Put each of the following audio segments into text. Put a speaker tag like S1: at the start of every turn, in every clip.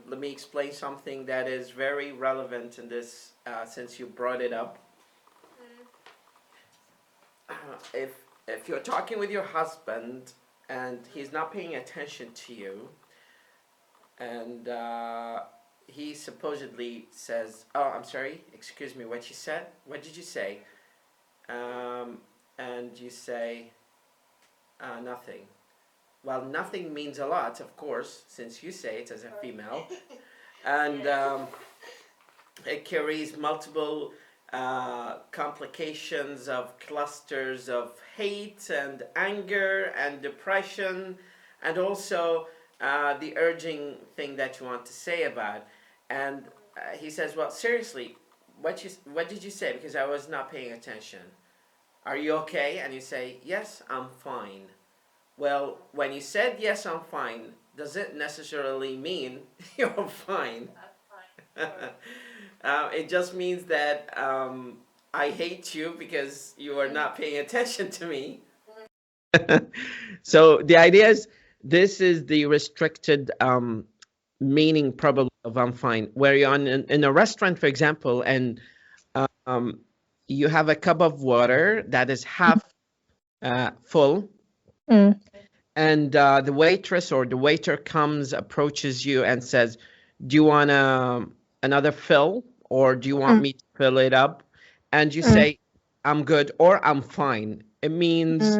S1: let me explain something that is very relevant in this, since you brought it up. If you're talking with your husband and he's not paying attention to you, and he supposedly says, "Oh, I'm sorry, excuse me, what you said? What did you say?" And you say, "Nothing." Well, nothing means a lot, of course, since you say it as a female, and it carries multiple complications of clusters of hate and anger and depression, and also the urging thing that you want to say about. And he says, "Well, seriously, what did you say? Because I was not paying attention. Are you okay?" And you say, "Yes, I'm fine." Well, when you said "yes, I'm fine," does it necessarily mean you're fine? It just means that I hate you because you are not paying attention to me. So the idea is, this is the restricted meaning probably of "I'm fine," where you're in a restaurant, for example, and you have a cup of water that is half full, and the waitress or the waiter approaches you and says, "Do you want another fill, or do you want me to fill it up?" And you say, "I'm good," or "I'm fine." It means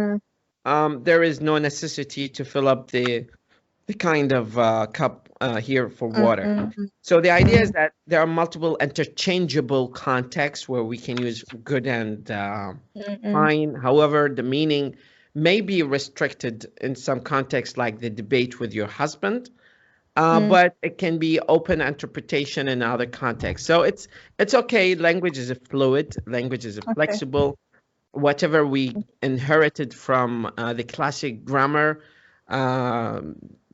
S1: there is no necessity to fill up the kind of cup here for water. So the idea is that there are multiple interchangeable contexts where we can use good and fine. However, the meaning may be restricted in some contexts, like the debate with your husband, but it can be open interpretation in other contexts. So it's okay. Language is a fluid. Language is a flexible. Whatever we inherited from the classic grammar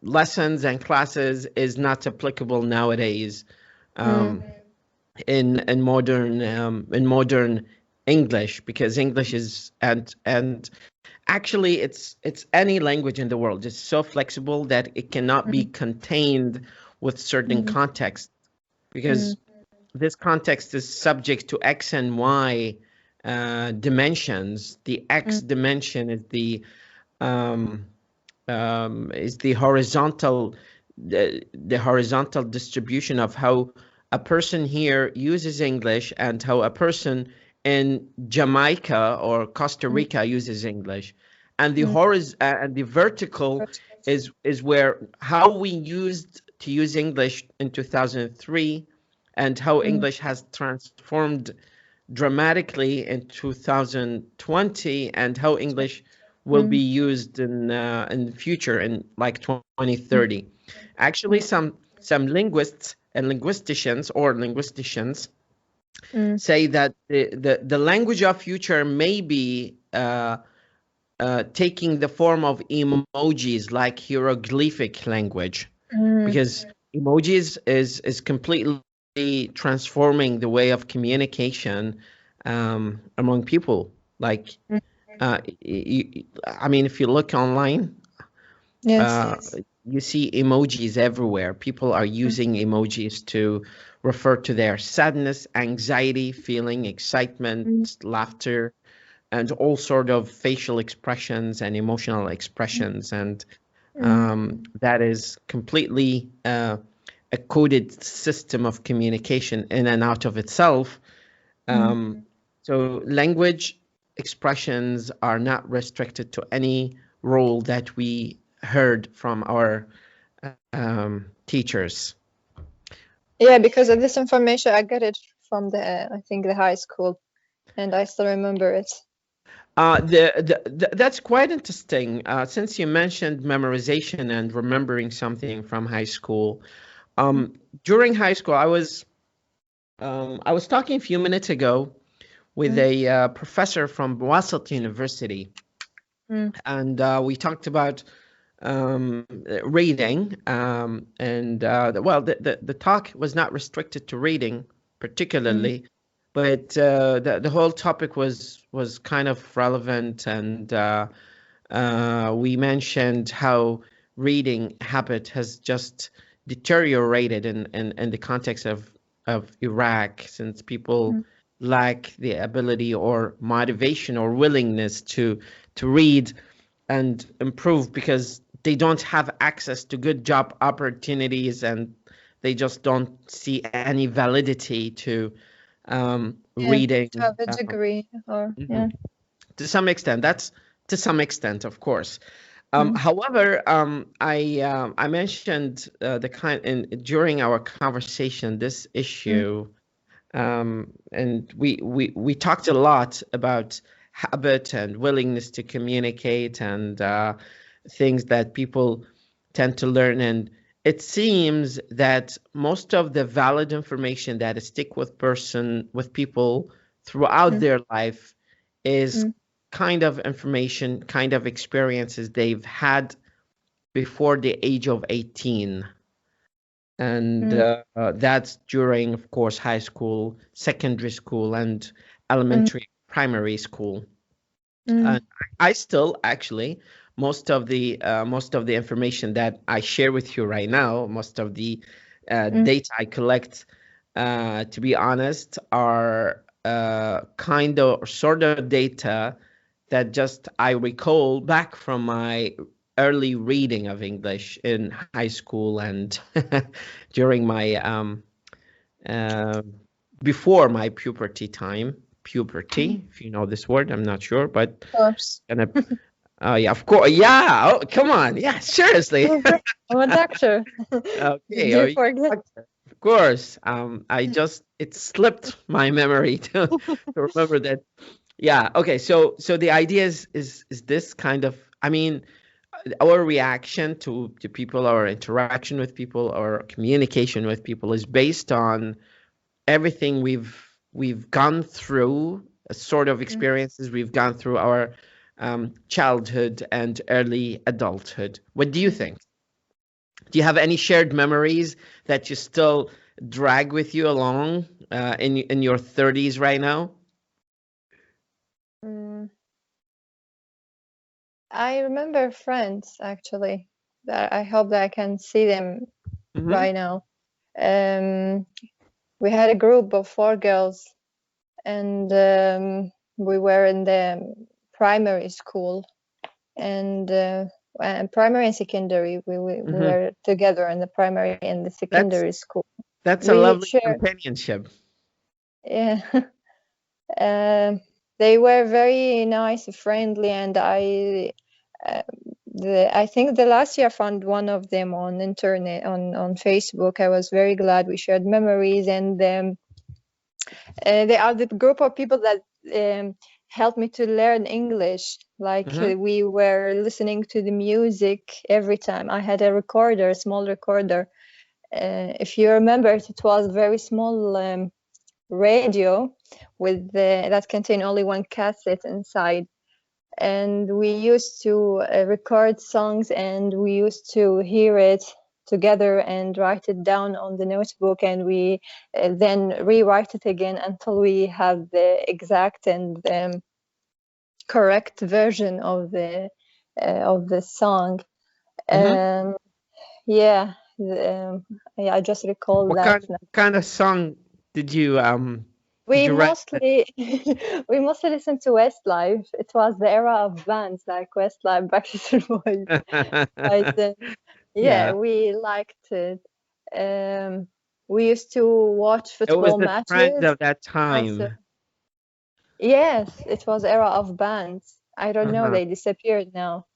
S1: lessons and classes is not applicable nowadays in modern English, because English is and actually it's any language in the world. It's so flexible that it cannot be contained with certain context, because this context is subject to X and Y dimensions. The X dimension is the horizontal distribution of how a person here uses English and how a person in Jamaica or Costa Rica uses English. And the and the vertical is where how we used to use English in 2003 and how English has transformed dramatically in 2020, and how English will be used in the future in like 2030. Actually, some linguists and linguisticians say that the language of future may be taking the form of emojis, like hieroglyphic language, because emojis is completely transforming the way of communication among people. Like, I mean, if you look online, you see emojis everywhere. People are using emojis to refer to their sadness, anxiety, feeling, excitement, laughter, and all sort of facial expressions and emotional expressions. And that is completely a coded system of communication in and out of itself. So language expressions are not restricted to any role that we heard from our teachers.
S2: Yeah, because of this information, I got it from I think the high school, and I still remember it.
S1: That's quite interesting. Since you mentioned memorization and remembering something from high school, during high school, I was talking a few minutes ago with a professor from Wasat University, and we talked about reading, and the talk was not restricted to reading particularly, but the whole topic was kind of relevant, and we mentioned how reading habit has just deteriorated in the context of Iraq, since people lack the ability or motivation or willingness to read and improve, because they don't have access to good job opportunities, and they just don't see any validity to reading.
S2: To have a degree or
S1: To some extent, that's to some extent, of course. However, I mentioned the during our conversation this issue, and we talked a lot about habit and willingness to communicate, and things that people tend to learn. And it seems that most of the valid information that stick with people throughout their life is kind of information, kind of experiences they've had before the age of 18. And that's during, of course, high school, secondary school, and elementary, primary school. And I still actually, most of the information that I share with you right now, most of the data I collect, to be honest, are kind of sort of data that just I recall back from my early reading of English in high school, and during my before my puberty time. Puberty, if you know this word, I'm not sure, but
S2: of course.
S1: yeah, of course, yeah. Oh, come on, yeah, seriously.
S2: I'm a doctor.
S1: Okay,
S2: Did you forget?
S1: of course. It slipped my memory to remember that. Yeah. Okay. So the idea is this kind of, I mean, our reaction to people, our interaction with people, our communication with people is based on everything we've gone through, sort of experiences we've gone through our childhood and early adulthood. What do you think? Do you have any shared memories that you still drag with you along in your 30s right now?
S2: I remember friends actually that I hope that I can see them right now. We had a group of 4 girls, and we were in the primary school, and primary and secondary. We were together in the primary and the secondary school.
S1: That's a lovely companionship.
S2: Yeah. They were very nice, friendly, and I think the last year I found one of them on internet, on Facebook. I was very glad we shared memories, and they are the group of people that helped me to learn English. Like we were listening to the music every time. I had a recorder, a small recorder. If you remember, it was a very small radio with that contained only one cassette inside, and we used to record songs, and we used to hear it together and write it down on the notebook, and we then rewrite it again until we have the exact and correct version of the song. Yeah, I just recall
S1: what kind of song did you
S2: we mostly listened to Westlife. It was the era of bands like Westlife, Backstreet Boys. Yeah, we liked it. We used to watch football matches.
S1: It was the trend of that time.
S2: Also. Yes, it was era of bands. I don't know, they disappeared now.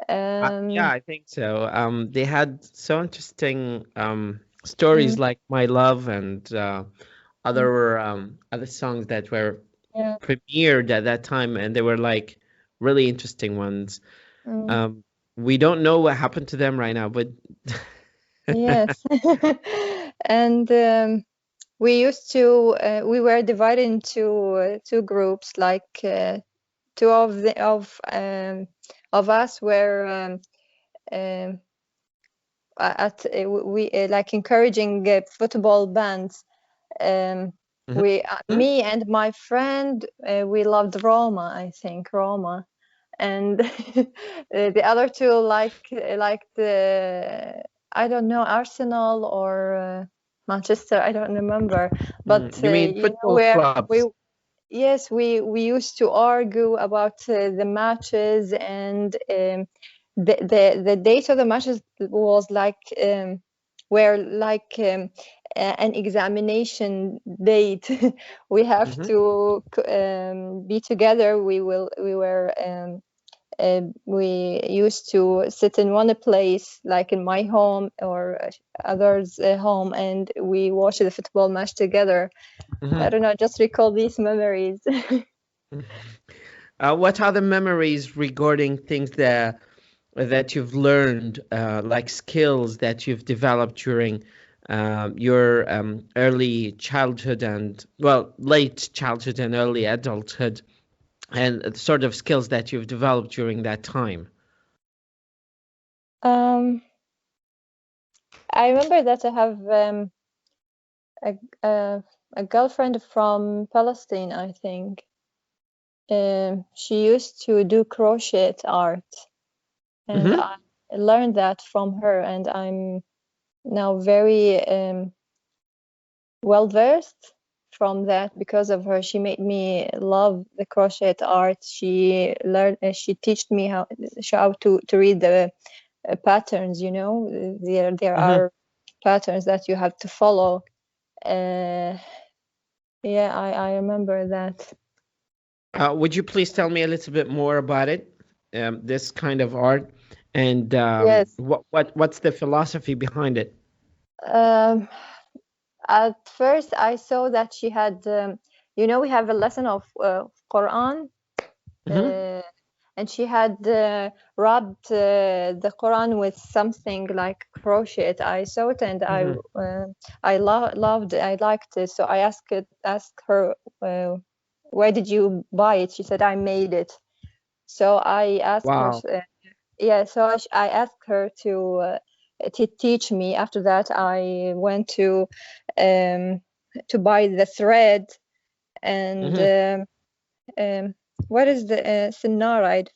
S1: Yeah, I think so. They had so interesting stories like My Love and other songs that were premiered at that time, and they were like really interesting ones. We don't know what happened to them right now, but
S2: yes. And we used to we were divided into 2 groups, like 2 of us were we like encouraging football bands. Me and my friend, we loved Roma, I think Roma, and the other 2 liked I don't know, Arsenal or Manchester. I don't remember. But
S1: You mean football clubs?
S2: yes, we used to argue about the matches, and the date of the matches was like were like an examination date. We have
S1: Hmm.
S2: to be together. We used to sit in one place, like in my home or others' home, and we watch the football match together. I don't know, just recall these memories.
S1: What other memories regarding things that you've learned, like skills that you've developed during your early childhood and, well, late childhood and early adulthood, and the sort of skills that you've developed during that time?
S2: um, I remember that I have a, a a girlfriend from Palestine, I think. She used to do crochet art, and
S1: Hmm.
S2: I learned that from her, and I'm now very well versed from that because of her. She made me love the crochet art. She taught me how to read the patterns. There
S1: Hmm.
S2: are patterns that you have to follow. Uh, yeah, I remember that.
S1: Would you please tell me a little bit more about it, this kind of art, and
S2: Yes.
S1: what's the philosophy behind it?
S2: Um, at first, I saw that she had, we have a lesson of Quran,
S1: Hmm.
S2: uh, and she had rubbed the Quran with something like crochet. I saw it, and
S1: Hmm.
S2: loved it. I liked it. So I asked her, where did you buy it? She said, I made it. So I asked her,
S1: Wow.
S2: yeah. So I asked her to teach me. After that, I went um, to buy the thread and.
S1: Hmm.
S2: Um, what is the Sinara?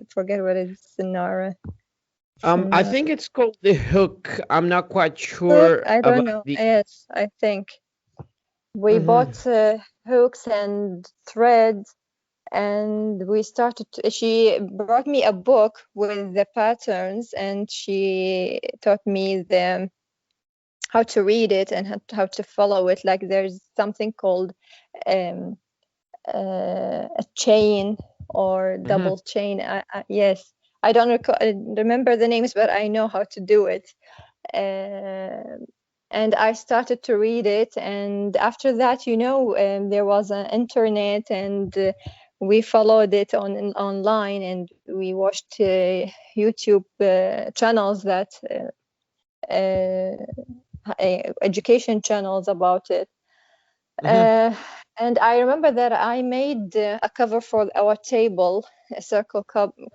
S2: Forget what is Sinara.
S1: I
S2: Sinara.
S1: think it's called the hook. I'm not quite
S2: Hook?
S1: sure
S2: I don't
S1: about
S2: know.
S1: the.
S2: Yes, I think we
S1: Hmm.
S2: bought hooks and threads, and we started. She brought me a book with the patterns, and she taught me how to read it and how to follow it. Like there's something called um, a chain or
S1: Hmm.
S2: double chain. Yes, I don't remember the names, but I know how to do it. Uh, and I started to read it, and after that, there was an internet, and we followed it online, and we watched YouTube channels that uh, education channels about it.
S1: Hmm.
S2: Uh, and I remember that I made a cover for our table, a circle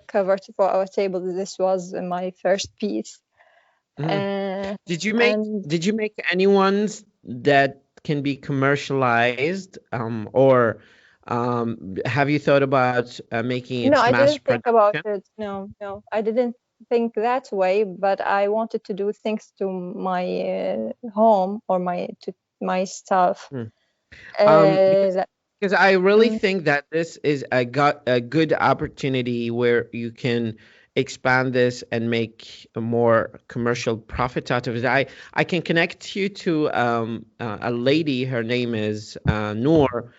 S2: cover for our table. This was my first piece.
S1: Hmm.
S2: Uh,
S1: Did you make
S2: and
S1: did you make any ones that can be commercialized, or have you thought about making
S2: no,
S1: its
S2: I
S1: mass
S2: didn't think about
S1: production?
S2: it. No, no, I didn't think that way, but I wanted to do things to my home or my stuff.
S1: Hmm.
S2: Uh,
S1: Because
S2: that-
S1: I really
S2: mm,
S1: think that this is a good opportunity where you can expand this and make a more commercial profit out of it. I can connect you to a lady. Her name is Noor.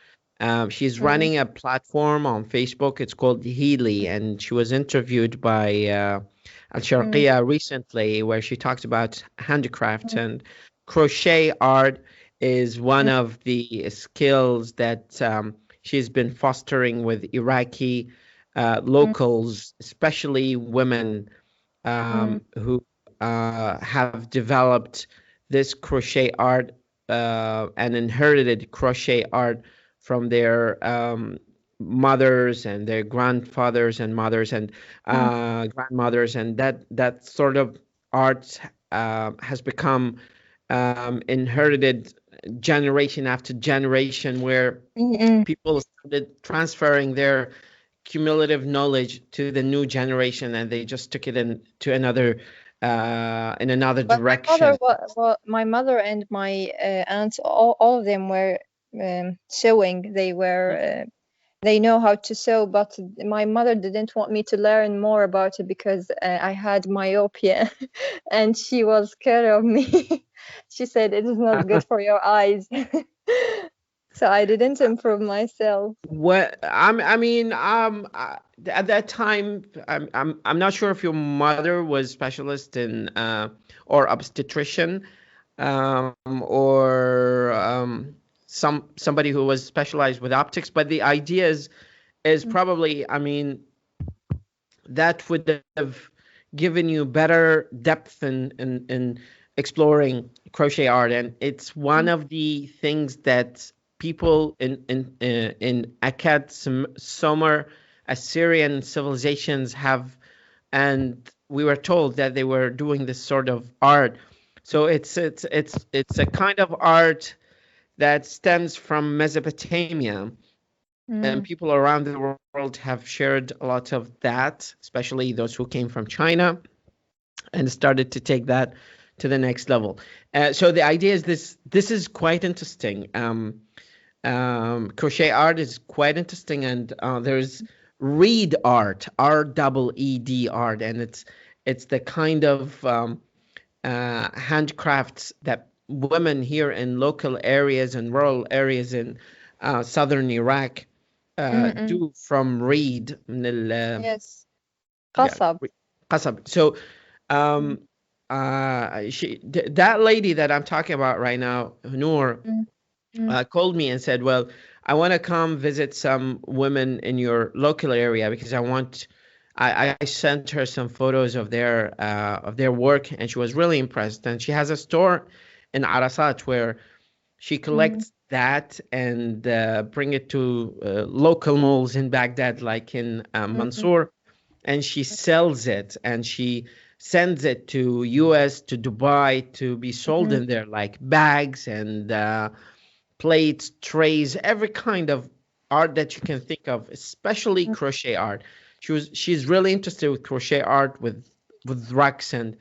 S1: She's
S2: mm,
S1: running a platform on Facebook. It's called Healy, and she was interviewed by Al
S2: mm,
S1: Sharqiya recently, where she talked about handicraft and crochet art is one
S2: mm,
S1: of the skills that she's been fostering with Iraqi
S2: mm,
S1: locals, especially women
S2: mm,
S1: who have developed this crochet art and inherited crochet art from their mothers and their grandfathers and mothers and
S2: mm,
S1: grandmothers, and that sort of art has become inherited generation after generation, where
S2: mm, mm,
S1: people started transferring their cumulative knowledge to the new generation, and they just took it in to another in another
S2: But
S1: direction.
S2: my mother and my aunts, all of them were sewing. They know how to sew, but my mother didn't want me to learn more about it because I had myopia, and she was scared of me. She said it is not good for your eyes. So I didn't improve myself.
S1: At that time, I'm not sure if your mother was specialist in or obstetrician, or somebody who was specialized with optics. But the idea is probably, I mean, that would have given you better depth in exploring crochet art, and it's one of the things that people in Akkad, Sumer, Assyrian civilizations have, and we were told that they were doing this sort of art. So it's a kind of art that stems from Mesopotamia, and people around the world have shared a lot of that, especially those who came from China and started to take that to the next level. So the idea is this is quite interesting. Crochet art is quite interesting, and there's reed art, REED art, and it's the kind of handcrafts that women here in local areas and rural areas in southern Iraq do from reed.
S2: Yes,
S1: Yeah,
S2: قصب.
S1: qasab. So that lady that I'm talking about right now, Noor, called me and said, well, I want to come visit some women in your local area because I sent her some photos of their work, and she was really impressed. And she has a store in Arasat where she collects that and bring it to local malls in Baghdad, like in Mansour, and she sells it, and she sends it to US, to Dubai, to be sold in there, like bags and plates, trays, every kind of art that you can think of, especially crochet art. She's really interested with crochet art, with rugs, and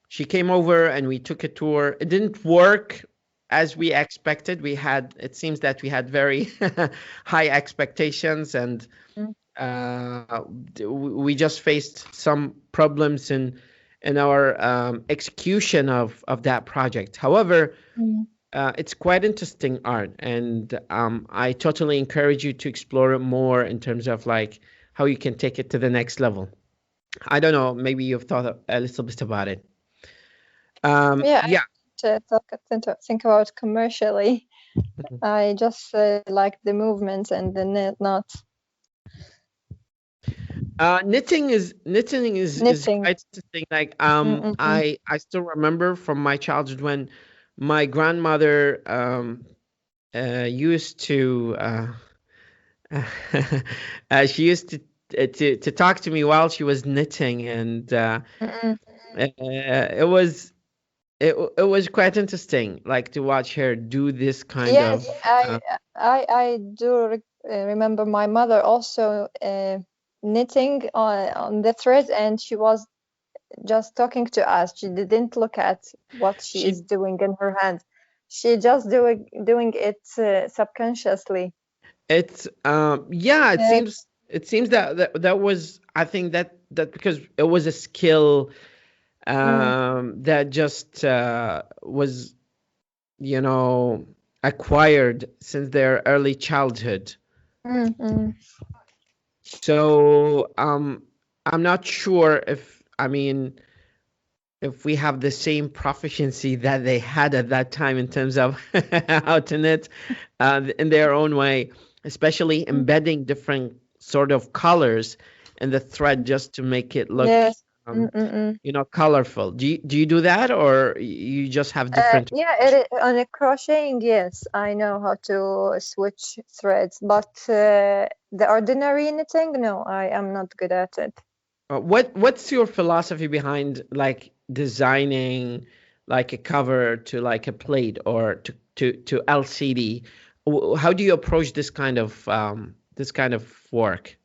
S1: she came over and we took a tour. It didn't work as we expected. It seems that we had very high expectations, and we just faced some problems in our execution of that project. However, it's quite interesting art, and I totally encourage you to explore it more in terms of like how you can take it to the next level. I don't know, maybe you've thought a little bit about it.
S2: Yeah,
S1: Yeah.
S2: to think about commercially. I just like the movements and the knots.
S1: Knitting is
S2: Knitting.
S1: quite interesting. Like I still remember from my childhood when my grandmother used to she used to talk to me while she was knitting, and it was it was quite interesting, like to watch her do this kind
S2: Yes,
S1: of
S2: I do remember my mother also knitting on the thread, and she was just talking to us. She didn't look at what she is doing in her hand. She just doing it subconsciously.
S1: It's yeah, it seems that was, I think that because it was a skill that just was, you know, acquired since their early childhood. So I'm not sure if, I mean, if we have the same proficiency that they had at that time in terms of how to knit in their own way, especially embedding different sort of colors in the thread just to make it look,
S2: Yes.
S1: you know, colorful. Do you do that, or you just have different?
S2: Yeah, on a crocheting, yes, I know how to switch threads, but the ordinary knitting, no, I am not good at it.
S1: What's your philosophy behind like designing like a cover to like a plate or to LCD? How do you approach this kind of work?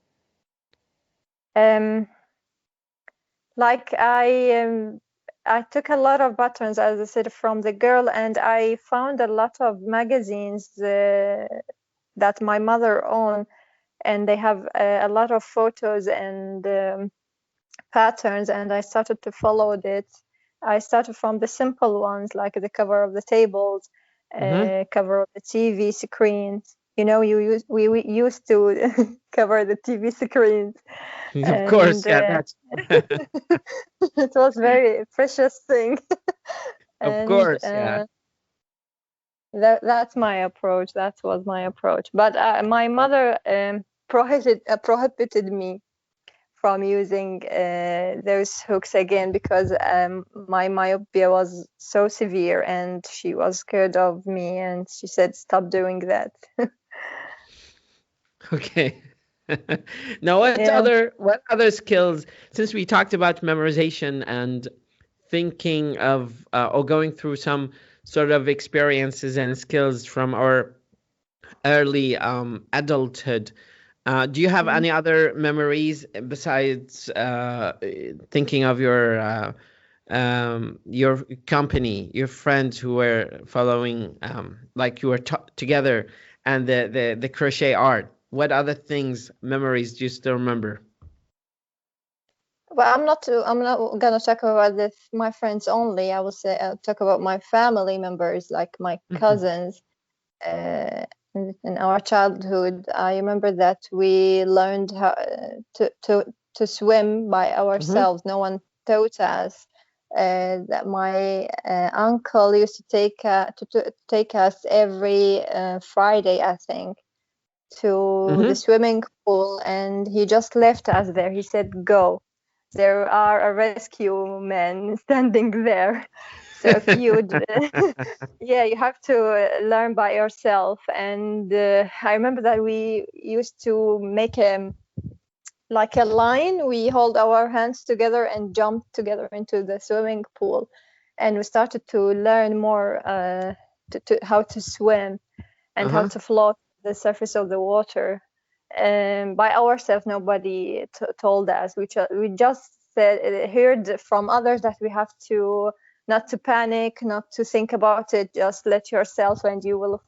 S2: Like I I took a lot of patterns, as I said, from the girl, and I found a lot of magazines that my mother owned, and they have a lot of photos and patterns, and I started to follow it. I started from the simple ones, like the cover of the tables,
S1: Mm-hmm.
S2: cover of the TV screens. We used to cover the TV screens,
S1: Of course,
S2: and
S1: yeah, that's
S2: it was very precious thing.
S1: of
S2: And
S1: course, yeah.
S2: that's my approach. That was my approach. But my mother prohibited me from using those hooks again, because my myopia was so severe, and she was scared of me, and she said, "Stop doing that."
S1: Okay. Now,
S2: Yeah.
S1: what other skills, since we talked about memorization and thinking of or going through some sort of experiences and skills from our early adulthood, do you have
S2: Mhm.
S1: any other memories besides thinking of your company, your friends who were following, like you were together, and the crochet art? What other things, memories do you still remember?
S2: Well, I'm not gonna talk about my friends only. I will say talk about my family members, like my
S1: Mhm.
S2: cousins. In our childhood, I remember that we learned how to swim by
S1: Mhm.
S2: ourselves. No one taught us. That my uncle used to take us every Friday, I think, to the
S1: Mhm.
S2: swimming pool, and he just left us there. He said, "Go. There are a rescue men standing there." So if you, yeah, you have to learn by yourself. And I remember that we used to make like a line. We hold our hands together and jump together into the swimming pool, and we started to learn more how to swim and how
S1: Uh-huh.
S2: to float the surface of the water. By ourselves, nobody told us. We just heard from others that we have to not to panic, not to think about it. Just let yourself, and you will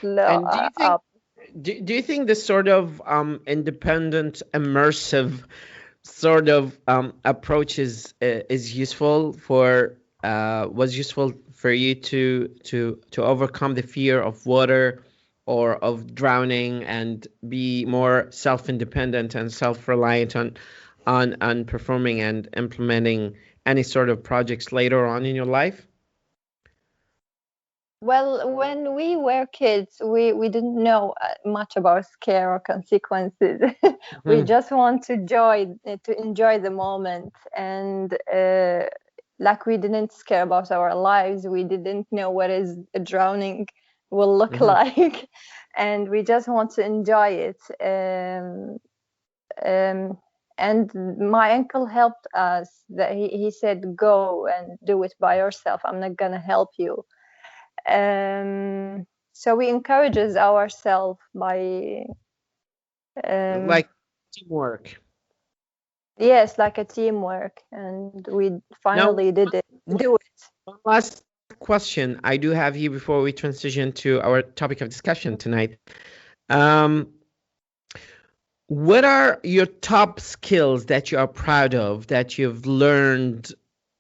S2: flow
S1: And
S2: up.
S1: do you think this sort of independent, immersive sort of approach is useful for was useful for you to overcome the fear of water or of drowning and be more self-independent and self-reliant on performing and implementing any sort of projects later on in your life?
S2: Well, when we were kids, we didn't know much about scare or consequences. We
S1: Mhm.
S2: just want to enjoy the moment, and like we didn't care about our lives. We didn't know what is drowning will look
S1: Mhm.
S2: like, and we just want to enjoy it. Um, and my uncle helped us. That he said, "Go and do it by yourself. I'm not gonna help you." So we encourages ourselves by um,
S1: Like teamwork.
S2: yes, like a teamwork, and we
S1: Now,
S2: finally did it.
S1: one
S2: Do it.
S1: one last question I do have here before we transition to our topic of discussion tonight. Um, what are your top skills that you are proud of, that you've learned,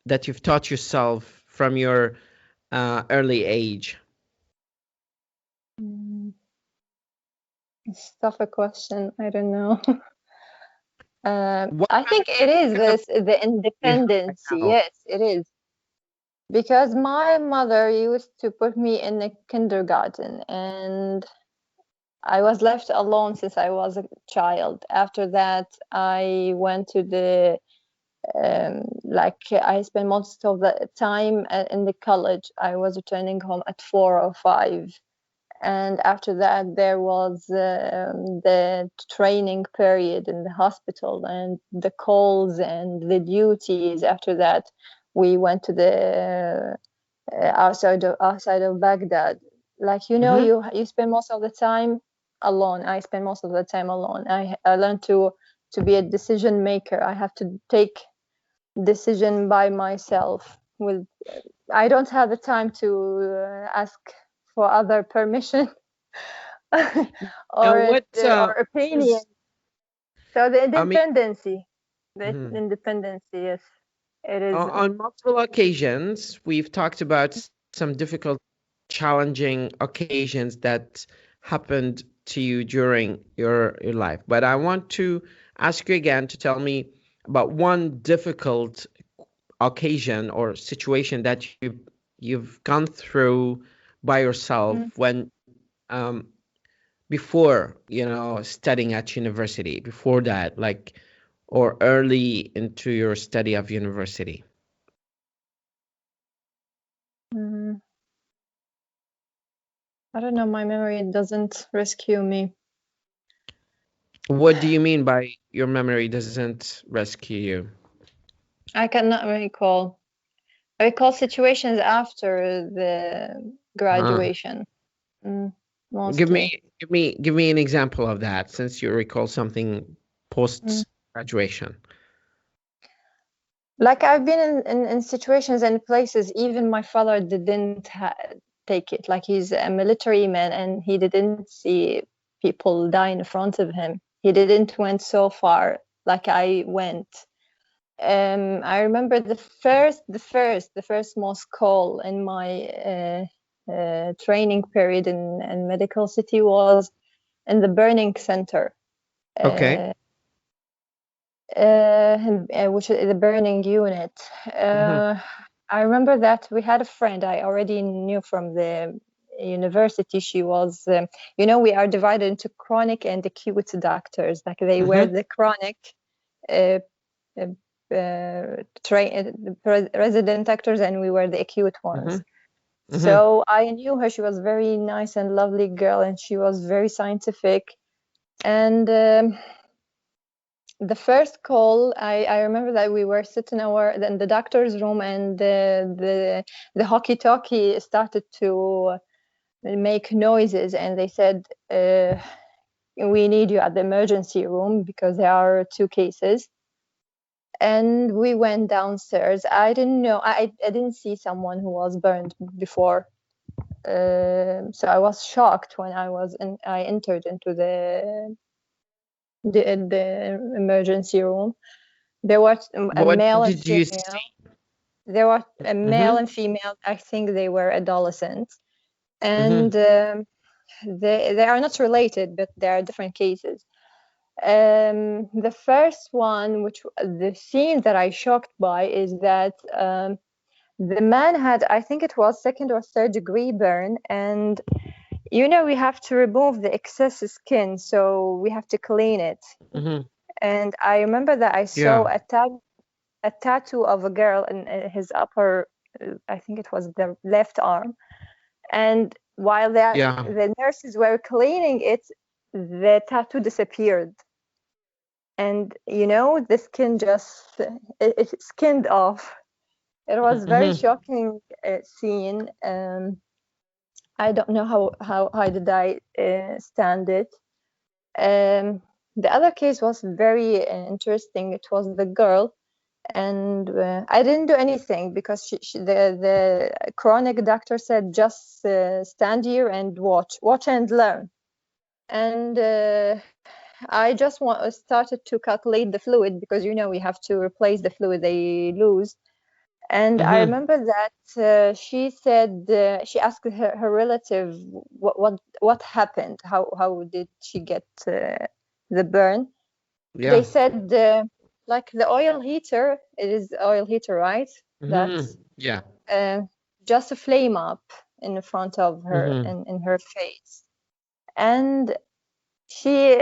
S1: that you've taught yourself from your early age?
S2: Mm, it's tough a question. I don't know.
S1: What
S2: I think it is
S1: kind of
S2: the
S1: you have right
S2: independence.
S1: now?
S2: Yes, it is. Because my mother used to put me in a kindergarten, and I was left alone since I was a child. After that, I went to the like I spent most of the time in the college. I was returning home at 4 or 5, and after that there was the training period in the hospital and the calls and the duties. After that, we went to the outside of Baghdad. Like
S1: Hmm.
S2: you spend most of the time alone. I spend most of the time alone. I learned to be a decision maker. I have to take decision by myself. I don't have the time to ask for other permission
S1: Now,
S2: or opinion. So the
S1: I mean,
S2: independency,
S1: mhm.
S2: yes, it is.
S1: On multiple occasions, we've talked about some difficult, challenging occasions that happened to you during your life. But I want to ask you again to tell me about one difficult occasion or situation that you've gone through by yourself when um, before studying at university, before that, like, or early into your study of university.
S2: Mm, I don't know. My memory doesn't rescue me.
S1: What do you mean by your memory doesn't rescue you?
S2: I cannot recall. I recall situations after the
S1: Huh.
S2: graduation,
S1: Give
S2: mostly.
S1: me give me an example of that, since you recall something
S2: Mm.
S1: post graduation.
S2: Like I've been in situations and places, even my father didn't take it. Like he's a military man and he didn't see people die in front of him. He didn't went so far like I went. I remember the first most call in my training period in medical city was in the burning center.
S1: Okay.
S2: Uh, which is the burning unit.
S1: Hmm.
S2: I remember that we had a friend I already knew from the university. She was, we are divided into chronic and acute doctors. Like they were
S1: Hmm.
S2: the chronic uh, resident doctors, and we were the acute
S1: Hmm.
S2: ones.
S1: Hmm.
S2: So I knew her. She was very nice and lovely girl, and she was very scientific. And the first call, I remember that we were sitting in the doctor's room, and the walkie-talkie started to make noises, and they said, "We need you at the emergency room because there are two cases." And we went downstairs. I didn't know. I didn't see someone who was burned before, so I was shocked when I entered into the emergency room. There was a
S1: What
S2: male and
S1: did you
S2: female.
S1: see?
S2: There were a male
S1: Hmm.
S2: and female. I think they were adolescents, and
S1: Hmm.
S2: they are not related, but they are different cases. The first one, which the scene that I shocked by, is that the man had, I think it was second or third degree burn, and we have to remove the excess skin, so we have to clean it.
S1: Hmm.
S2: And I remember that I saw
S1: Yeah.
S2: a tattoo of a girl in his upper, I think it was the left arm. And while
S1: Yeah.
S2: the nurses were cleaning it, the tattoo disappeared. And the skin just it skinned off. It was very
S1: Hmm.
S2: shocking scene. I don't know how did I stand it. Um, the other case was very interesting. It was the girl, and I didn't do anything because the chronic doctor said just stand here and watch and learn. And I just started to calculate the fluid because we have to replace the fluid they lose. And I
S1: Hmm.
S2: remember that she said she asked her relative what happened, how did she get the burn. They
S1: Yeah.
S2: said like the oil heater, it is oil heater, right?
S1: Hmm.
S2: That's
S1: Yeah.
S2: uh, just a flame up in front of her
S1: Hmm.
S2: in her face, and she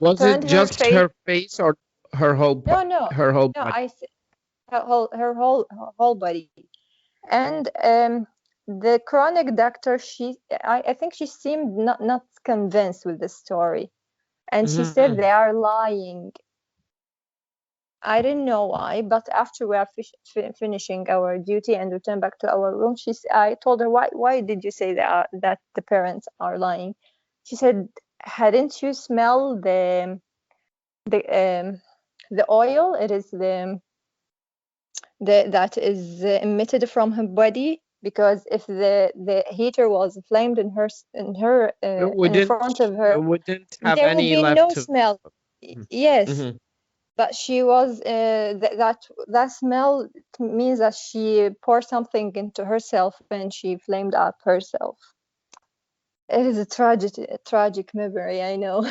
S1: Was
S2: turned
S1: it
S2: her
S1: just
S2: face.
S1: her face or her whole
S2: No, no,
S1: her whole
S2: no.
S1: body?
S2: Her whole body. And the chronic doctor, I think she seemed not convinced with the story, and she said
S1: Hmm.
S2: they are lying. I didn't know why, but after we are finishing our duty and return back to our room, I told her, why did you say that the parents are lying? She said, hadn't you smelled the oil? It is that is emitted from her body, because if the heater was flamed in
S1: It
S2: in
S1: wouldn't
S2: front of her,
S1: wouldn't have
S2: there would
S1: any
S2: be no
S1: left to.
S2: smell. Yes,
S1: Mhm.
S2: but she was that smell means that she poured something into herself and she flamed up herself. It is a tragic memory, I know.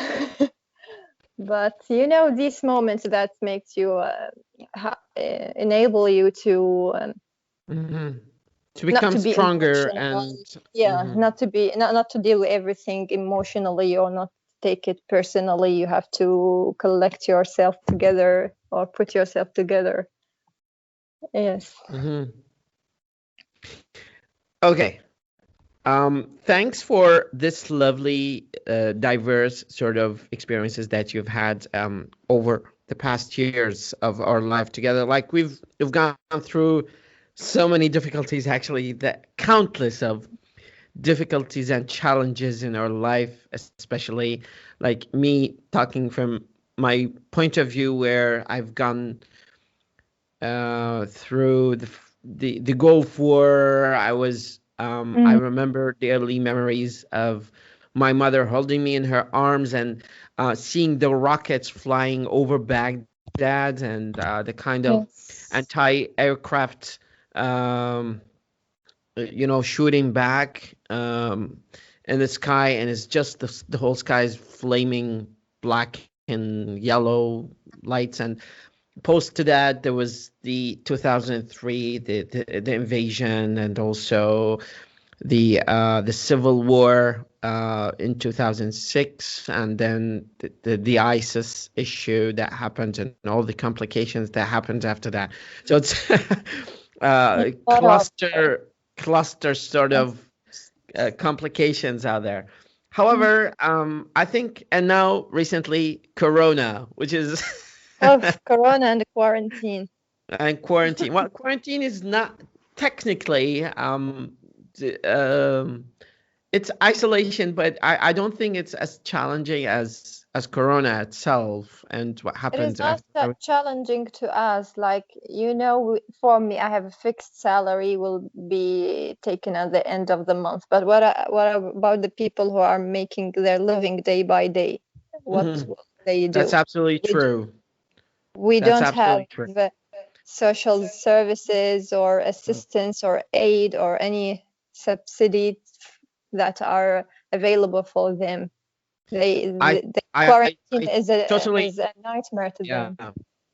S2: But you know, these moments that makes you enable you to
S1: Mhm. To
S2: not
S1: become
S2: to be
S1: stronger
S2: emotional.
S1: and
S2: Yeah,
S1: mhm.
S2: not to deal with everything emotionally, or not take it personally. You have to collect yourself together or put yourself together. Yes.
S1: Mhm. Okay. Thanks for this lovely, diverse sort of experiences that you've had over the past years of our life together. Like we've gone through so many difficulties, actually, that countless of difficulties and challenges in our life, especially like me talking from my point of view, where I've gone through the Gulf War. I
S2: Mm,
S1: remember the early memories of my mother holding me in her arms and seeing the rockets flying over Baghdad and the kind of
S2: yes.
S1: anti-aircraft, shooting back in the sky, and it's just the whole sky is flaming black and yellow lights. And post to that, there was the 2003, the invasion, and also the civil war in 2006, and then the ISIS issue that happened, and all the complications that happened after that. So it's
S2: A lot of
S1: cluster sort
S2: yes.
S1: of complications out there. However, I think, and now recently, Corona, which is
S2: Of Corona and quarantine.
S1: and quarantine. Well, quarantine is not technically it's isolation, but I don't think it's as challenging as Corona itself and what
S2: It is
S1: happens
S2: not
S1: after.
S2: challenging to us. Like, you know, for me, I have a fixed salary will be taken at the end of the month. But what about the people who are making their living day by day? What
S1: Mhm.
S2: will they
S1: That's
S2: do?
S1: absolutely
S2: We, d-
S1: true.
S2: we
S1: That's
S2: don't have
S1: absolutely true.
S2: social services or assistance or aid or any subsidies that are available for them.
S1: I
S2: The
S1: I
S2: quarantine
S1: totally,
S2: is a nightmare to
S1: yeah.
S2: them.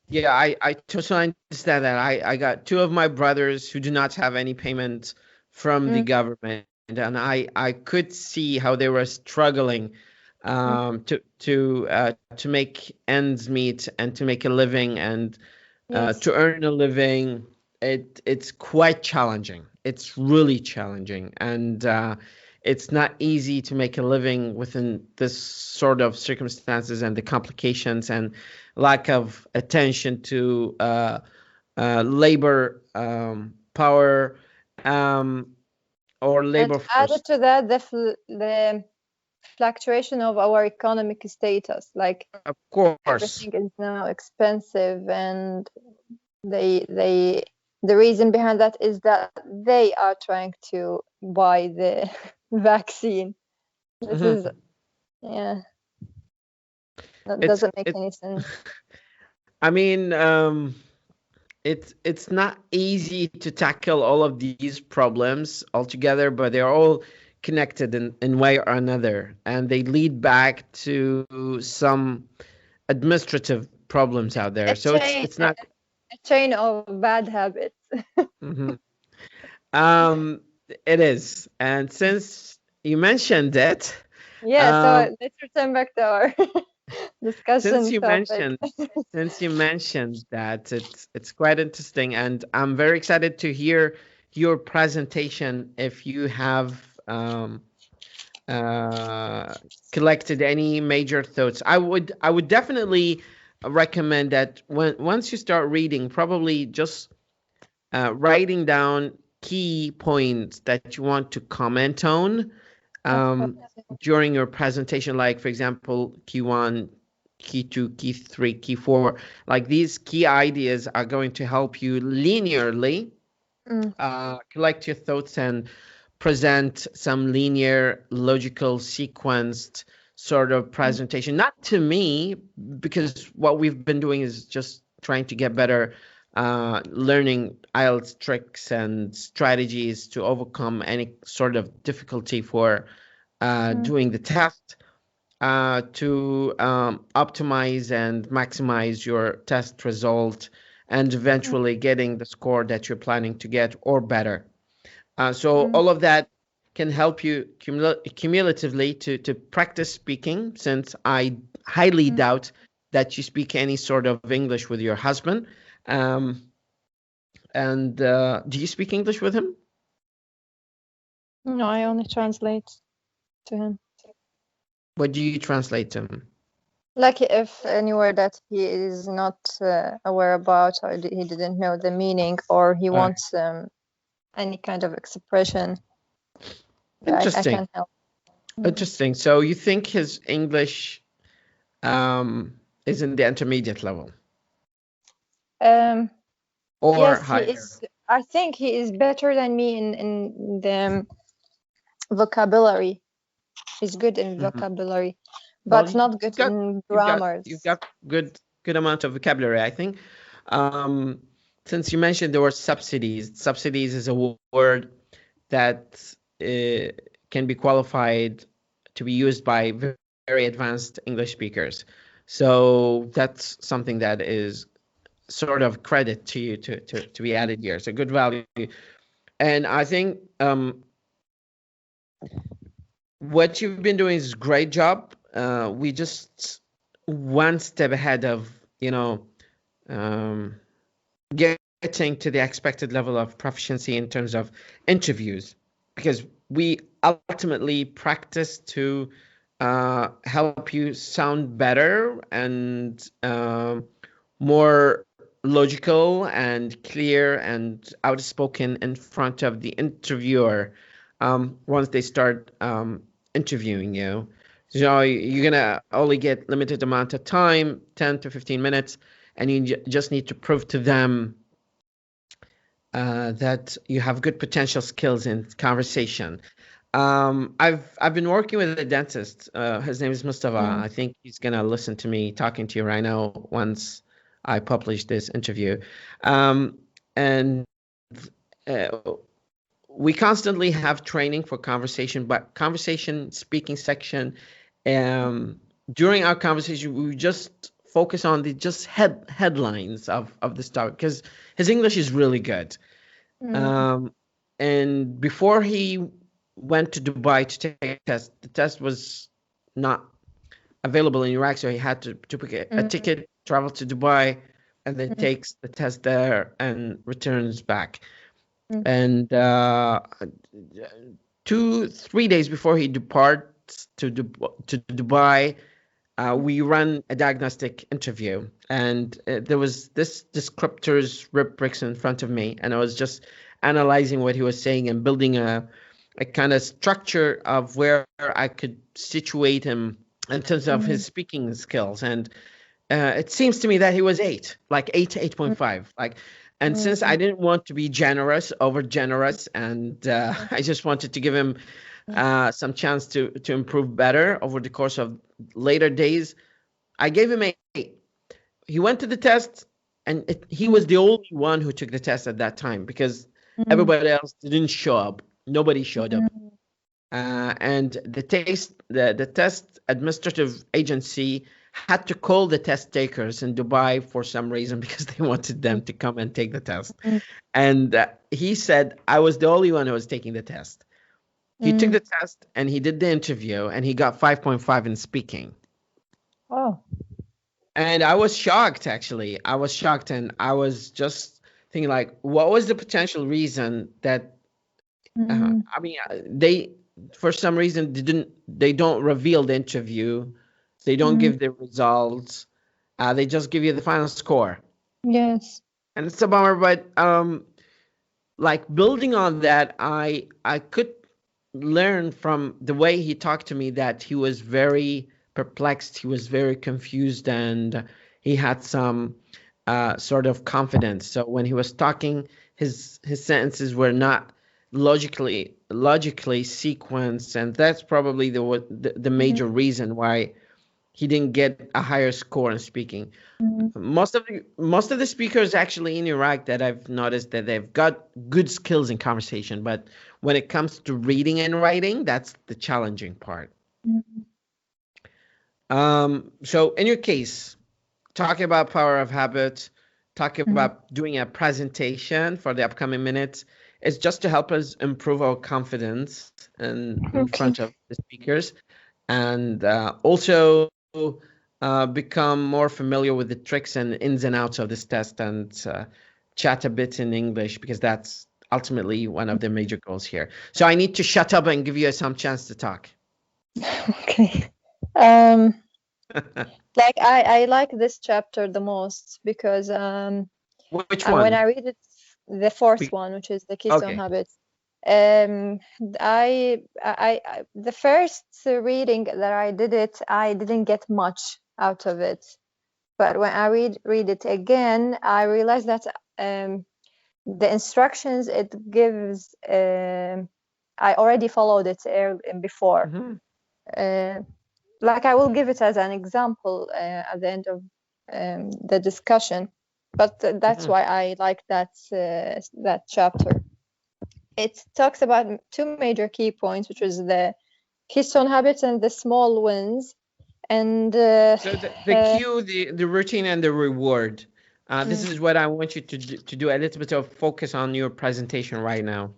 S1: Yeah, I totally understand that. I got two of my brothers who do not have any payment from the
S2: Mm,
S1: government, and I could see how they were struggling
S2: mm,
S1: to make ends meet and to make a living and
S2: yes,
S1: to earn a living. It's quite challenging. It's really challenging, and it's not easy to make a living within this sort of circumstances and the complications and lack of attention to labor power um, or
S2: and
S1: labor
S2: added
S1: force.
S2: to that the fluctuation of our economic status. Like,
S1: Of course.
S2: everything is now expensive, and they the reason behind that is that they are trying to buy the vaccine. This is,
S1: Mhm.
S2: yeah, that
S1: It's
S2: doesn't make
S1: it.
S2: any sense.
S1: I mean, it's not easy to tackle all of these problems altogether, but they're all connected in way or another, and they lead back to some administrative problems out
S2: A
S1: there. So
S2: chain,
S1: it's not.
S2: a chain of bad habits.
S1: Mhm. Um, it is, and since you mentioned it,
S2: Yeah,
S1: um,
S2: so let's return back to our
S1: since
S2: discussion
S1: you
S2: topic.
S1: mentioned since you mentioned that, it's quite interesting, and I'm very excited to hear your presentation if you have uh, collected any major thoughts. I would definitely recommend that once you start reading, probably just writing down key points that you want to comment on
S2: Of course.
S1: um, during your presentation, like for example Q1, key 2, key 3, key 4. Like these key ideas are going to help you linearly collect your thoughts and present some linear, logical, sequenced sort of presentation. Not to me, because what we've been doing is just trying to get better, learning IELTS tricks and strategies to overcome any sort of difficulty for doing the test, to optimize and maximize your test result, and eventually getting the score that you're planning to get or better. So all of that can help you cumulatively to practice speaking, since I highly doubt that you speak any sort of English with your husband. And do you speak English with him?
S2: No, I only translate to him.
S1: What do you translate to him?
S2: Like if any word that he is not aware about, or he didn't know the meaning, or he wants any kind of expression, I can help.
S1: Interesting. So you think his English is in the intermediate level? Or
S2: yes,
S1: higher?
S2: he is. I think he is better than me in the vocabulary. He's good in vocabulary, but not good in grammars.
S1: You've got good amount of vocabulary, I think. Since you mentioned the word subsidies, subsidies is a word that can be qualified to be used by very advanced English speakers. So that's something that is sort of credit to you to be added here. So good value. And I think what you've been doing is a great job. We just one step ahead of, getting to the expected level of proficiency in terms of interviews, because we ultimately practice to help you sound better and more logical and clear and outspoken in front of the interviewer once they start interviewing you. So you're gonna only get limited amount of time, 10 to 15 minutes, and you just need to prove to them that you have good potential skills in conversation. I've been working with a dentist. His name is Mustafa. I think he's gonna listen to me talking to you right now once I publish this interview. And we constantly have training for conversation, but conversation speaking section, during our conversation, we just focus on the just headlines of this topic, because his English is really good. And before he went to Dubai to take a test, the test was not available in Iraq, so he had to book a ticket, travel to Dubai, and then takes the test there and returns back. And 2-3 days before he departs to Dubai, we ran a diagnostic interview, and there was this descriptors rubrics in front of me, and I was just analyzing what he was saying and building a kind of structure of where I could situate him in terms of his speaking skills. And it seems to me that he was 8.5. And since I didn't want to be over generous, and I just wanted to give him some chance to improve better over the course of later days, I gave him 8. He went to the test, and he was the only one who took the test at that time, because everybody else didn't show up. Nobody showed up. And the test administrative agency had to call the test takers in Dubai for some reason, because they wanted them to come and take the test. And he said, I was the only one who was taking the test. He took the test and he did the interview, and he got 5.5 in speaking.
S2: Oh.
S1: And I was shocked, actually. I was shocked, and I was just thinking, what was the potential reason that, they, for some reason, they don't reveal the interview. They don't give the results. They just give you the final score.
S2: Yes.
S1: And it's a bummer, but building on that, I could learn from the way he talked to me that he was very perplexed. He was very confused, and he had some sort of confidence. So when he was talking, his sentences were not logically sequenced, and that's probably the major reason why he didn't get a higher score in speaking. Most of the speakers actually in Iraq that I've noticed that they've got good skills in conversation, but when it comes to reading and writing, that's the challenging part. So in your case, talking about power of habit, talking about doing a presentation for the upcoming minutes, it's just to help us improve our confidence in front of the speakers, and also become more familiar with the tricks and ins and outs of this test, and chat a bit in English, because that's ultimately one of the major goals here. So I need to shut up and give you some chance to talk.
S2: Okay. Like I like this chapter the most because
S1: Which one?
S2: when I read it, the fourth one, which is the Keystone Habits, the first reading that I did it, I didn't get much out of it, but when I read it again, I realized that the instructions it gives, I already followed it before. Like I will give it as an example at the end of the discussion, but that's why I like that chapter. It talks about two major key points, which is the keystone habits and the small wins. And
S1: so the cue, the routine, and the reward. This is what I want you to do a little bit of focus on your presentation right now.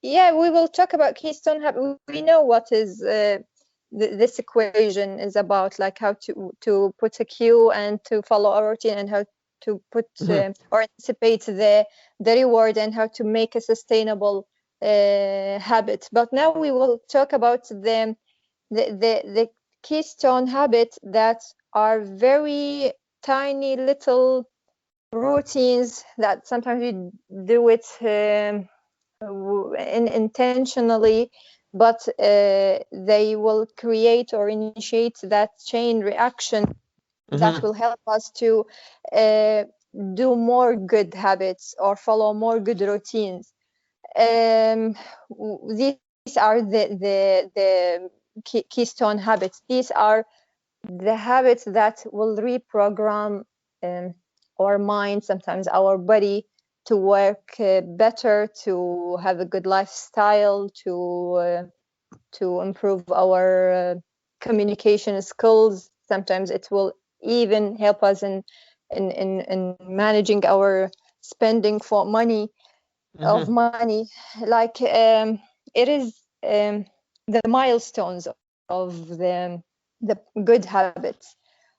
S2: Yeah, we will talk about keystone habit. We know what is this equation is about, like how to put a cue and to follow a routine, and how to put or anticipate the reward, and how to make a sustainable habit. But now we will talk about the keystone habits that are very tiny little routines that sometimes we do it intentionally, but they will create or initiate that chain reaction that will help us to do more good habits or follow more good routines. These are the keystone habits. These are the habits that will reprogram our mind, sometimes our body, to work better, to have a good lifestyle, to improve our communication skills. Sometimes it will even help us in managing our spending for money, like it is the milestones of the good habits.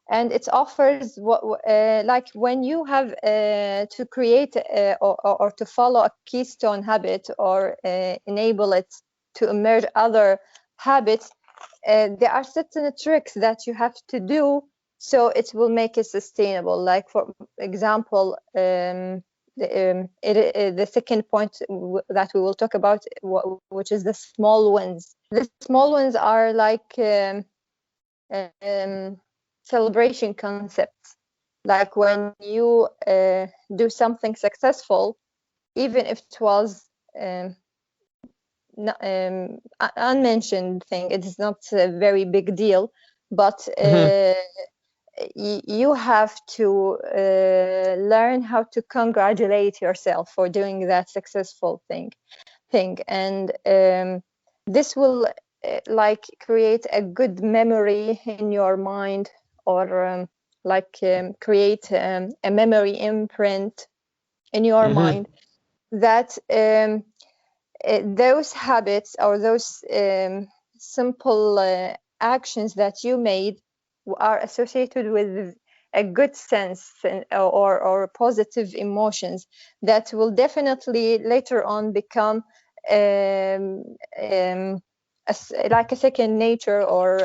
S2: And it offers like when you have to create or to follow a keystone habit, or enable it to emerge other habits, there are certain tricks that you have to do so it will make it sustainable. Like, for example, the second point that we will talk about, which is the small wins. The small wins are like celebration concepts. Like when you do something successful, even if it was unmentioned thing, it is not a very big deal, but you have to learn how to congratulate yourself for doing that successful thing, and this will like create a good memory in your mind, or create a memory imprint in your mind, that those habits or those simple actions that you made are associated with a good sense or positive emotions that will definitely later on become like a second nature, or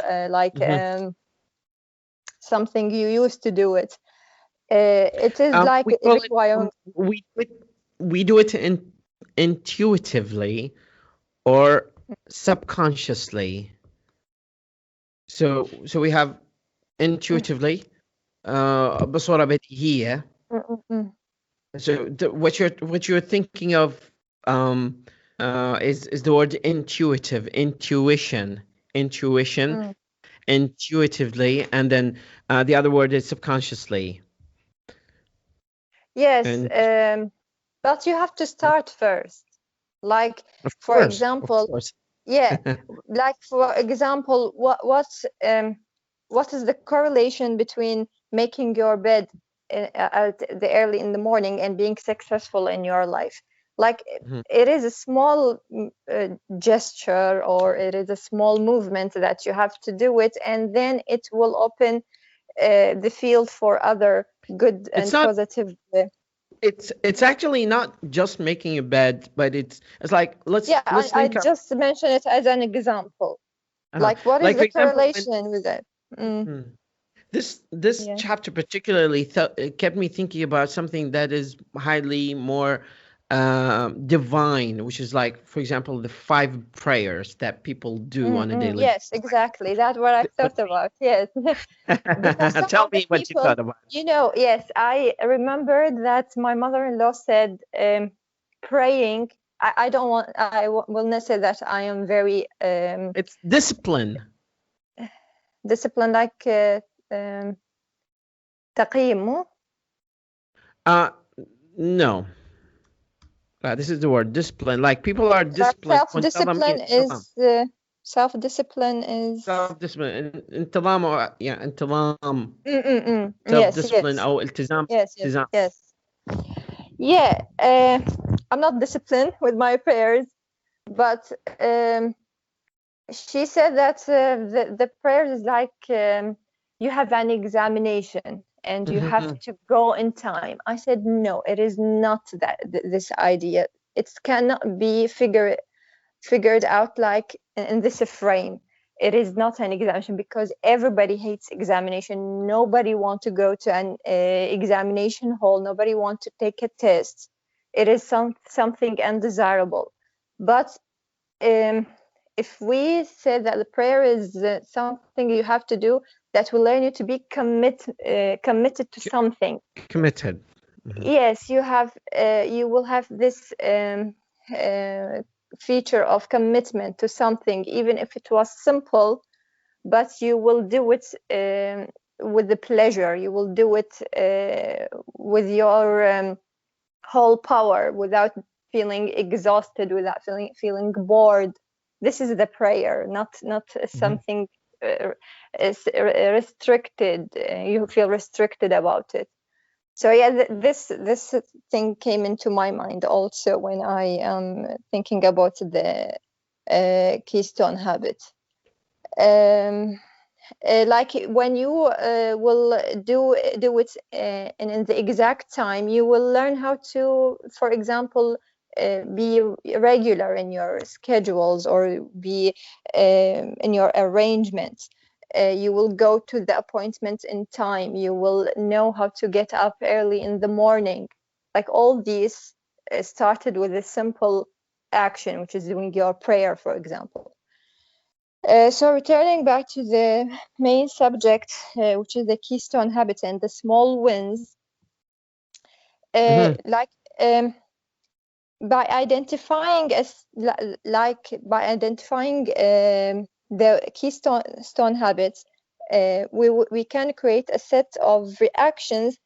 S2: something you used to do it. It is like requiring.
S1: We do it intuitively or subconsciously. So we have intuitively, بصورة بديهية. So what you're thinking of is the word intuitive, intuition, intuitively, and then the other word is subconsciously.
S2: Yes,
S1: And
S2: but you have to start first. Like,
S1: of
S2: for
S1: course,
S2: example,
S1: of course.
S2: yeah, like for example, what is the correlation between making your bed at the early in the morning and being successful in your life? Like,
S1: Mhm.
S2: it is a small gesture, or it is a small movement that you have to do it, and then it will open the field for other good
S1: It's
S2: and
S1: not.
S2: positive.
S1: It's actually not just making a bed, but it's like let's
S2: Yeah,
S1: let's
S2: I
S1: think of
S2: just mention it as an example. Like, what is
S1: like for
S2: the
S1: example when
S2: correlation with it?
S1: hmm, this
S2: Yeah.
S1: chapter particularly kept me thinking about something that is highly more divine, which is like, for example, the 5 prayers that people do on a daily
S2: Yes,
S1: basis.
S2: exactly. That's what I
S1: But
S2: thought about. Yes. Because some
S1: tell
S2: of the
S1: me what you
S2: people,
S1: thought about
S2: yes, I remember that my mother-in-law said, praying. I don't want, will not say that I am very
S1: it. It's discipline.
S2: disciplined, like تقييم مو؟
S1: Uh, no. This is the word discipline. Like people are disciplined.
S2: Self-discipline is self-discipline is
S1: Self-discipline. انتظام yeah انتظام.
S2: Yes,
S1: Self-discipline
S2: yes,
S1: أو التزام.
S2: yes, yes, yes. Yeah, I'm not disciplined with my prayers, but she said that the prayer is like, you have an examination and you have to go in time. I said, no, it is not that this idea. It cannot be figured out like in this frame. It is not an examination, because everybody hates examination. Nobody wants to go to an examination hall. Nobody wants to take a test. It is something undesirable. But if we say that the prayer is something you have to do, that will learn you to be committed to something.
S1: Committed.
S2: Yes, you will have this feature of commitment to something, even if it was simple, but you will do it with the pleasure. You will do it with your whole power, without feeling exhausted, without feeling bored. This is the prayer, not something restricted. You feel restricted about it. So yeah, this thing came into my mind also when I am thinking about the keystone habit. Like when you will do it in the exact time, you will learn how to, for example, be regular in your schedules, or be in your arrangements. You will go to the appointments in time. You will know how to get up early in the morning. Like, all these started with a simple action, which is doing your prayer, for example. So returning back to the main subject, which is the keystone habits and the small wins, like by identifying the keystone habits, we can create a set of reactions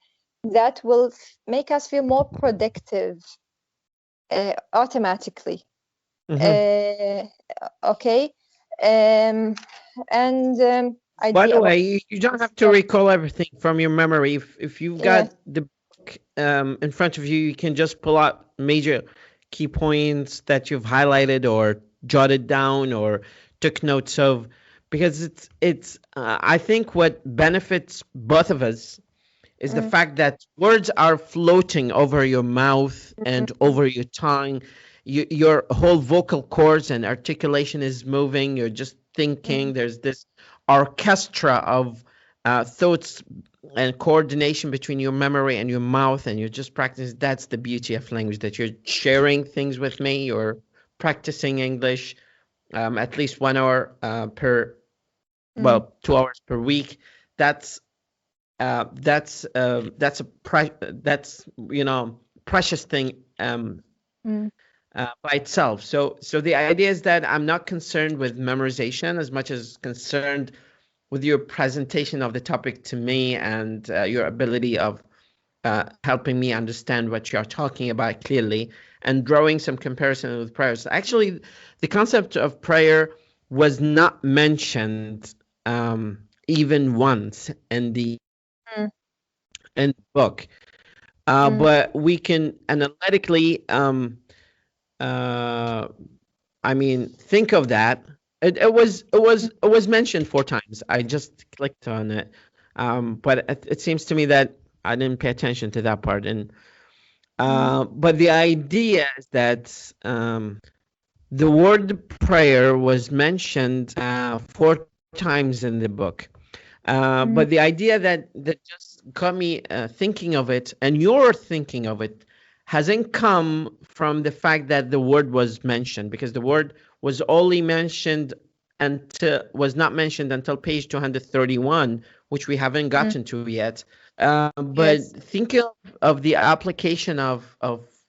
S2: that will make us feel more productive automatically. Okay. And
S1: By the way, you don't have to recall everything from your memory. If you've got the book in front of you, you can just pull out major key points that you've highlighted or jotted down or took notes of, because it's I think what benefits both of us is the fact that words are floating over your mouth and over your tongue. Your whole vocal cords and articulation is moving. You're just thinking. There's this orchestra of thoughts and coordination between your memory and your mouth, and you're just practicing. That's the beauty of language, that you're sharing things with me. You're practicing English at least 1 hour per well, 2 hours per week. That's that's precious thing by itself. So the idea is that I'm not concerned with memorization as much as concerned with your presentation of the topic to me, and your ability of helping me understand what you're talking about clearly, and drawing some comparison with prayers. Actually, the concept of prayer was not mentioned even once in the book, but we can analytically, think of that. It was mentioned 4 times. I just clicked on it, but it seems to me that I didn't pay attention to that part. And but the idea is that the word prayer was mentioned 4 times in the book. But the idea that just got me thinking of it, and you're thinking of it, hasn't come from the fact that the word was mentioned, because the word was only mentioned was not mentioned until page 231, which we haven't gotten to yet. But
S2: Yes.
S1: think of the application of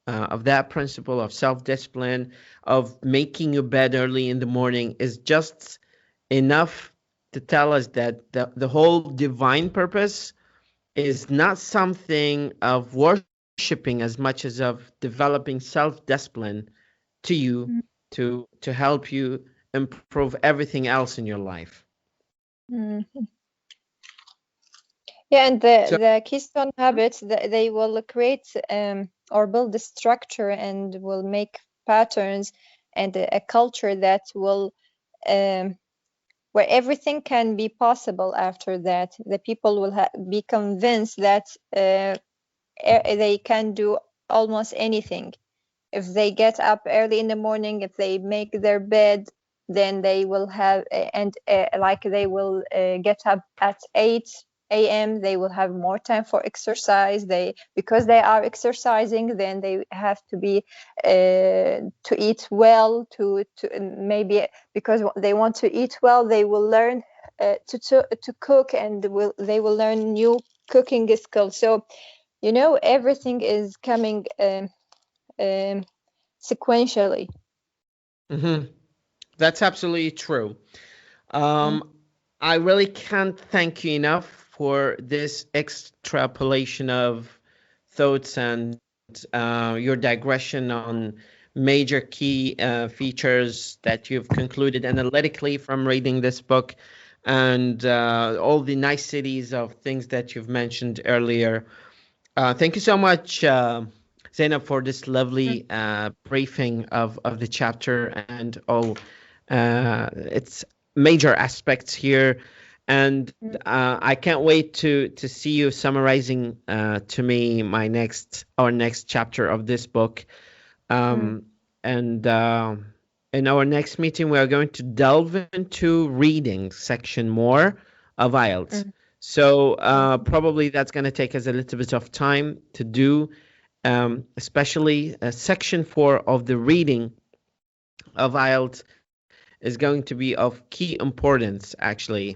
S1: that principle of self-discipline, of making your bed early in the morning, is just enough to tell us that the whole divine purpose is not something of worshiping as much as of developing self-discipline to you to help you improve everything else in your life.
S2: Yeah, and
S1: So,
S2: the keystone habits, they will create or build a structure and will make patterns and a culture that will where everything can be possible after that. The people will be convinced that they can do almost anything. If they get up early in the morning, if they make their bed, then they will have, like they will get up at 8 a.m. They will have more time for exercise. Because they are exercising, then they have to be to eat well. To maybe because they want to eat well, they will learn to cook, and they will learn new cooking skills. So everything is coming sequentially.
S1: that's absolutely true. I really can't thank you enough for this extrapolation of thoughts and your digression on major key features that you've concluded analytically from reading this book, and all the niceties of things that you've mentioned earlier. Thank you so much, Zainab, for this lovely briefing of the chapter and all its major aspects here. And I can't wait to see you summarizing to me our next chapter of this book. And in our next meeting, we are going to delve into reading section more of IELTS. So probably that's going to take us a little bit of time to do, especially section 4 of the reading of IELTS is going to be of key importance, actually,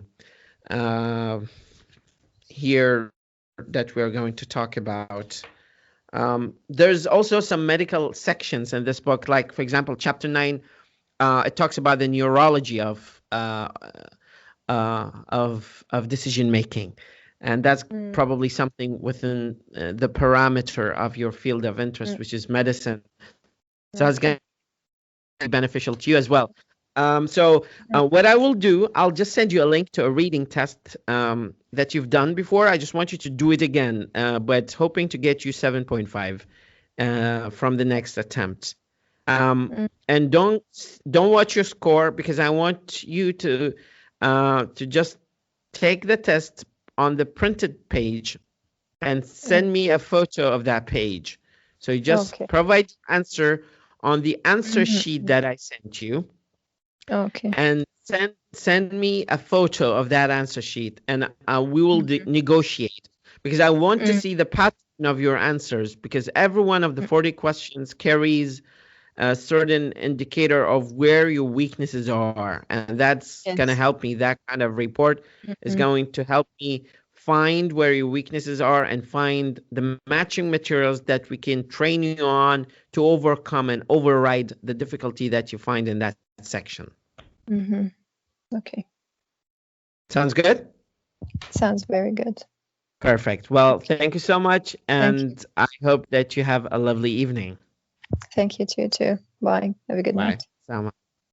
S1: here that we're going to talk about. There's also some medical sections in this book, like, for example, chapter 9, it talks about the neurology of decision making, and that's probably something within the parameter of your field of interest, which is medicine. So it's going to be beneficial to you as well. So what I will do, I'll just send you a link to a reading test that you've done before. I just want you to do it again, but hoping to get you 7.5 from the next attempt. And don't watch your score, because I want you to just take the test on the printed page and send me a photo of that page. So you just provide answer on the answer sheet that I sent you.
S2: Okay.
S1: And send me a photo of that answer sheet, and we will negotiate, because I want to see the pattern of your answers, because every one of the 40 questions carries a certain indicator of where your weaknesses are, and that's
S2: Yes.
S1: going to help me. That kind of report is
S2: Mhm.
S1: going to help me find where your weaknesses are and find the matching materials that we can train you on to overcome and override the difficulty that you find in that section.
S2: Mhm. Okay.
S1: Sounds good?
S2: Sounds very good.
S1: Perfect. Well, thank you so much,
S2: Thank you.
S1: and I hope that you have a lovely evening.
S2: Thank you too. Bye. Have a good
S1: Bye.
S2: night.
S1: Sama.